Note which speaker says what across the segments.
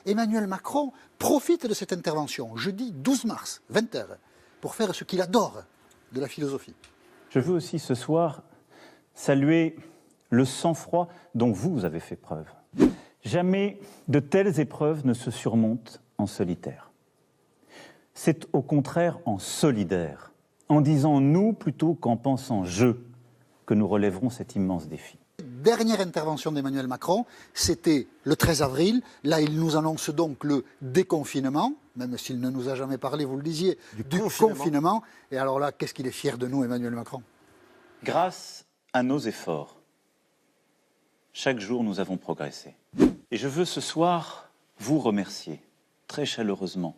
Speaker 1: Emmanuel Macron profite de cette intervention, jeudi 12 mars, 20h, pour faire ce qu'il adore de la philosophie.
Speaker 2: Je veux aussi ce soir saluer le sang-froid dont vous avez fait preuve. Jamais de telles épreuves ne se surmontent en solitaire. C'est au contraire en solidaire, en disant nous plutôt qu'en pensant je, que nous relèverons cet immense défi.
Speaker 1: Dernière intervention d'Emmanuel Macron, c'était le 13 avril. Là, il nous annonce donc le déconfinement, même s'il ne nous a jamais parlé, vous le disiez, du confinement. Et alors là, qu'est-ce qu'il est fier de nous, Emmanuel Macron?
Speaker 2: Grâce à nos efforts, chaque jour nous avons progressé. Et je veux ce soir vous remercier très chaleureusement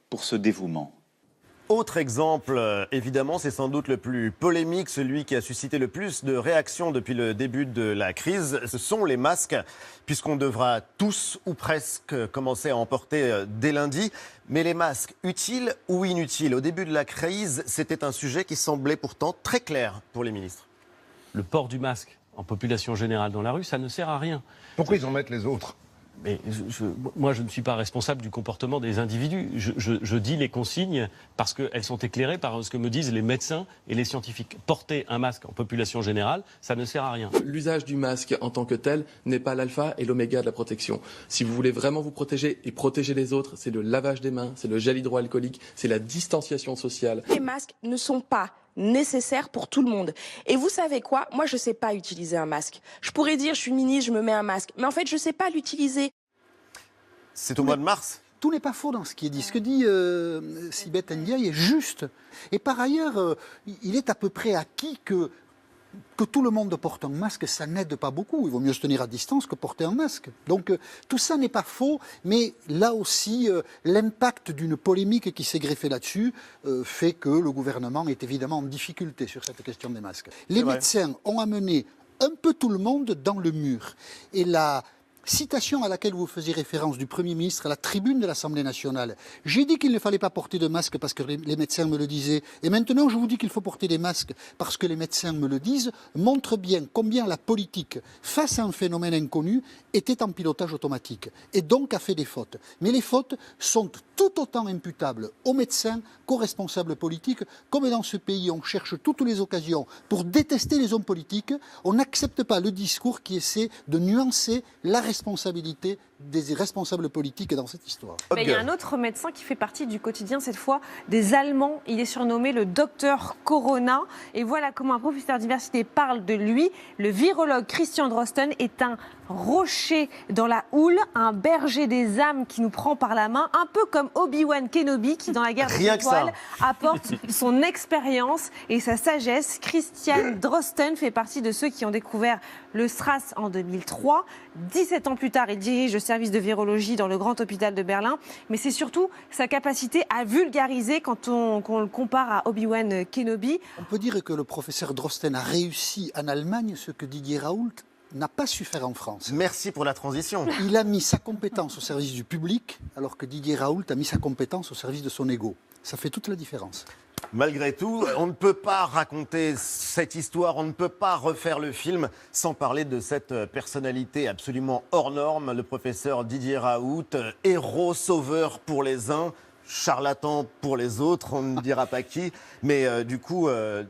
Speaker 2: pour ce dévouement.
Speaker 3: Autre exemple, évidemment, c'est sans doute le plus polémique, celui qui a suscité le plus de réactions depuis le début de la crise. Ce sont les masques, puisqu'on devra tous ou presque commencer à en porter dès lundi. Mais les masques, utiles ou inutiles? Au début de la crise, c'était un sujet qui semblait pourtant très clair pour les ministres.
Speaker 4: Le port du masque en population générale dans la rue, ça ne sert à rien.
Speaker 5: Pourquoi ils en mettent les autres?
Speaker 4: Mais moi, je ne suis pas responsable du comportement des individus. Je dis les consignes parce qu'elles sont éclairées par ce que me disent les médecins et les scientifiques. Porter un masque en population générale, ça ne sert à rien.
Speaker 6: L'usage du masque en tant que tel n'est pas l'alpha et l'oméga de la protection. Si vous voulez vraiment vous protéger et protéger les autres, c'est le lavage des mains, c'est le gel hydroalcoolique, c'est la distanciation sociale.
Speaker 7: Les masques ne sont pas nécessaire pour tout le monde. Et vous savez quoi? Moi, je ne sais pas utiliser un masque. Je pourrais dire, je suis ministre, je me mets un masque. Mais en fait, je ne sais pas l'utiliser.
Speaker 3: C'est au mois de mars.
Speaker 1: Tout n'est pas faux dans ce qui est dit. Ce que dit Sibeth Ndiaye est juste. Et par ailleurs, il est à peu près acquis que tout le monde porte un masque, ça n'aide pas beaucoup. Il vaut mieux se tenir à distance que porter un masque. Donc tout ça n'est pas faux, mais là aussi, l'impact d'une polémique qui s'est greffée là-dessus fait que le gouvernement est évidemment en difficulté sur cette question des masques. Les médecins ont amené un peu tout le monde dans le mur. Et la citation à laquelle vous faisiez référence du Premier ministre à la tribune de l'Assemblée nationale. J'ai dit qu'il ne fallait pas porter de masque parce que les médecins me le disaient. Et maintenant, je vous dis qu'il faut porter des masques parce que les médecins me le disent, montre bien combien la politique, face à un phénomène inconnu, était en pilotage automatique et donc a fait des fautes. Mais les fautes sont tout autant imputables aux médecins qu'aux responsables politiques. Comme dans ce pays, on cherche toutes les occasions pour détester les hommes politiques, on n'accepte pas le discours qui essaie de nuancer la responsabilité des responsables politiques dans cette histoire.
Speaker 8: Mais il y a un autre médecin qui fait partie du quotidien, cette fois des Allemands. Il est surnommé le docteur Corona. Et voilà comment un professeur d'université parle de lui. Le virologue Christian Drosten est un rocher dans la houle, un berger des âmes qui nous prend par la main, un peu comme Obi-Wan Kenobi qui, dans la guerre des étoiles, apporte son expérience et sa sagesse. Christian Drosten fait partie de ceux qui ont découvert le SRAS en 2003. 17 ans plus tard, il dirige le service de virologie dans le grand hôpital de Berlin. Mais c'est surtout sa capacité à vulgariser quand on le compare à Obi-Wan Kenobi.
Speaker 1: On peut dire que le professeur Drosten a réussi en Allemagne ce que Didier Raoult n'a pas su faire en France.
Speaker 3: Merci pour la transition.
Speaker 1: Il a mis sa compétence au service du public, alors que Didier Raoult a mis sa compétence au service de son ego. Ça fait toute la différence.
Speaker 3: Malgré tout, on ne peut pas raconter cette histoire, on ne peut pas refaire le film sans parler de cette personnalité absolument hors norme, le professeur Didier Raoult, héros sauveur pour les uns, charlatan pour les autres, on ne dira pas qui. Mais du coup,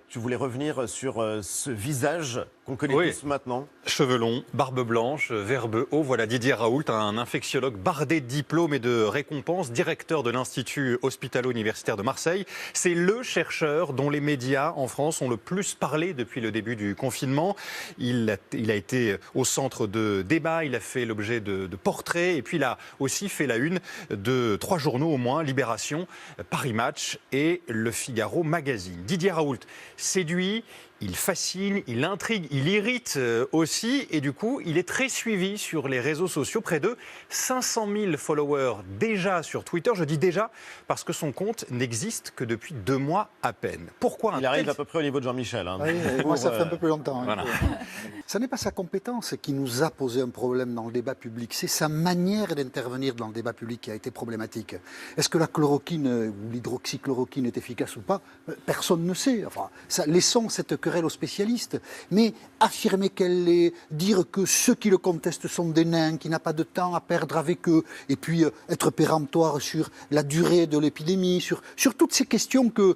Speaker 3: tu voulais revenir sur ce visage qu'on connaît tous maintenant.
Speaker 9: Cheveux longs, barbe blanche, verbe haut. Voilà Didier Raoult, un infectiologue bardé de diplômes et de récompenses, directeur de l'Institut hospitalo-universitaire de Marseille. C'est le chercheur dont les médias en France ont le plus parlé depuis le début du confinement. Il a été au centre de débats, il a fait l'objet de portraits et puis il a aussi fait la une de 3 journaux au moins, Libération, Paris Match et Le Figaro Magazine. Didier Raoult séduit, il fascine, il intrigue, il irrite aussi et du coup, il est très suivi sur les réseaux sociaux. Près de 500 000 followers déjà sur Twitter. Je dis déjà parce que son compte n'existe que depuis 2 mois à peine. Pourquoi
Speaker 3: Il arrive à peu près au niveau de Jean-Michel. Hein.
Speaker 1: Oui, moi, ça fait un peu plus longtemps.
Speaker 9: Voilà.
Speaker 1: Ça n'est pas sa compétence qui nous a posé un problème dans le débat public. C'est sa manière d'intervenir dans le débat public qui a été problématique. Est-ce que la chloroquine ou l'hydroxychloroquine est efficace ou pas? Personne ne sait. Enfin, laissons cette querelle aux spécialistes. Mais affirmer qu'elle l'est, dire que ceux qui le contestent sont des nains, qu'il n'a pas de temps à perdre avec eux, et puis être péremptoire sur la durée de l'épidémie, sur toutes ces questions que,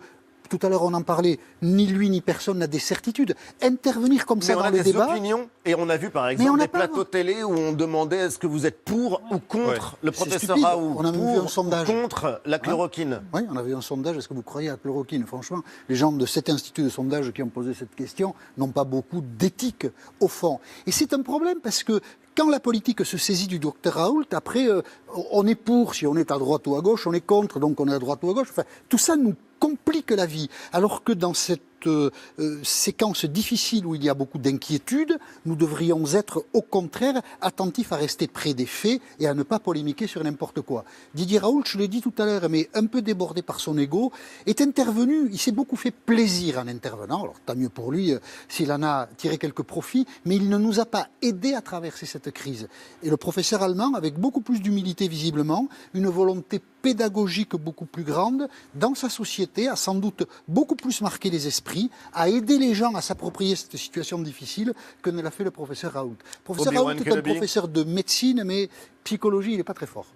Speaker 1: tout à l'heure on en parlait, ni lui ni personne n'a des certitudes. Intervenir comme ça
Speaker 3: Mais on
Speaker 1: dans
Speaker 3: a
Speaker 1: le
Speaker 3: des
Speaker 1: débat...
Speaker 3: opinions et on a vu par
Speaker 1: on
Speaker 3: exemple
Speaker 1: n'a
Speaker 3: des
Speaker 1: pas-
Speaker 3: plateaux télé où on demandait est-ce que vous êtes pour ou contre le
Speaker 1: C'est
Speaker 3: professeur
Speaker 1: stupide.
Speaker 3: Raoult,
Speaker 1: On a même vu un
Speaker 3: pour
Speaker 1: sondage.
Speaker 3: ou contre la chloroquine.
Speaker 1: Oui, on avait eu un sondage, est-ce que vous croyez à la chloroquine? Franchement, les gens de cet institut de sondage qui ont posé cette question n'ont pas beaucoup d'éthique au fond. Et c'est un problème parce que quand la politique se saisit du docteur Raoult, après, on est pour, si on est à droite ou à gauche, on est contre, donc on est à droite ou à gauche. Enfin, tout ça nous complique la vie. Alors que dans cette séquence difficile où il y a beaucoup d'inquiétudes, nous devrions être au contraire attentifs à rester près des faits et à ne pas polémiquer sur n'importe quoi. Didier Raoult, je l'ai dit tout à l'heure, mais un peu débordé par son ego, est intervenu, il s'est beaucoup fait plaisir en intervenant, alors tant mieux pour lui s'il en a tiré quelques profits, mais il ne nous a pas aidés à traverser cette crise. Et le professeur allemand, avec beaucoup plus d'humilité visiblement, une volonté pédagogique beaucoup plus grande, dans sa société, a sans doute beaucoup plus marqué les esprits, a aidé les gens à s'approprier cette situation difficile que ne l'a fait le professeur Raoult. Le professeur
Speaker 3: Obi-Wan
Speaker 1: Raoult est un
Speaker 3: Kenobi.
Speaker 1: professeur de médecine, mais psychologie, il n'est pas très fort.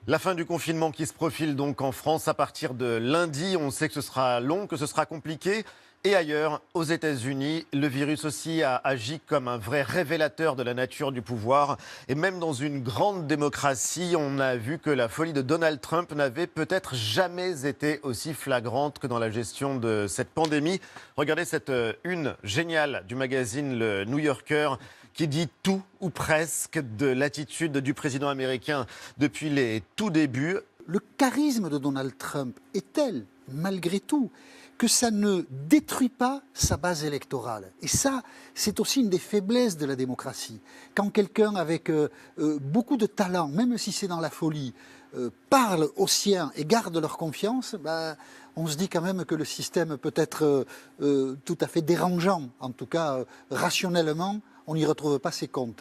Speaker 3: La fin du confinement qui se profile donc en France à partir de lundi. On sait que ce sera long, que ce sera compliqué. Et ailleurs, aux États-Unis, le virus aussi a agi comme un vrai révélateur de la nature du pouvoir. Et même dans une grande démocratie, on a vu que la folie de Donald Trump n'avait peut-être jamais été aussi flagrante que dans la gestion de cette pandémie. Regardez cette une géniale du magazine Le New Yorker qui dit tout ou presque de l'attitude du président américain depuis les tout débuts.
Speaker 1: Le charisme de Donald Trump est tel, malgré tout, que ça ne détruit pas sa base électorale. Et ça, c'est aussi une des faiblesses de la démocratie. Quand quelqu'un avec beaucoup de talent, même si c'est dans la folie, parle aux siens et garde leur confiance, on se dit quand même que le système peut être tout à fait dérangeant. En tout cas, rationnellement, on n'y retrouve pas ses comptes.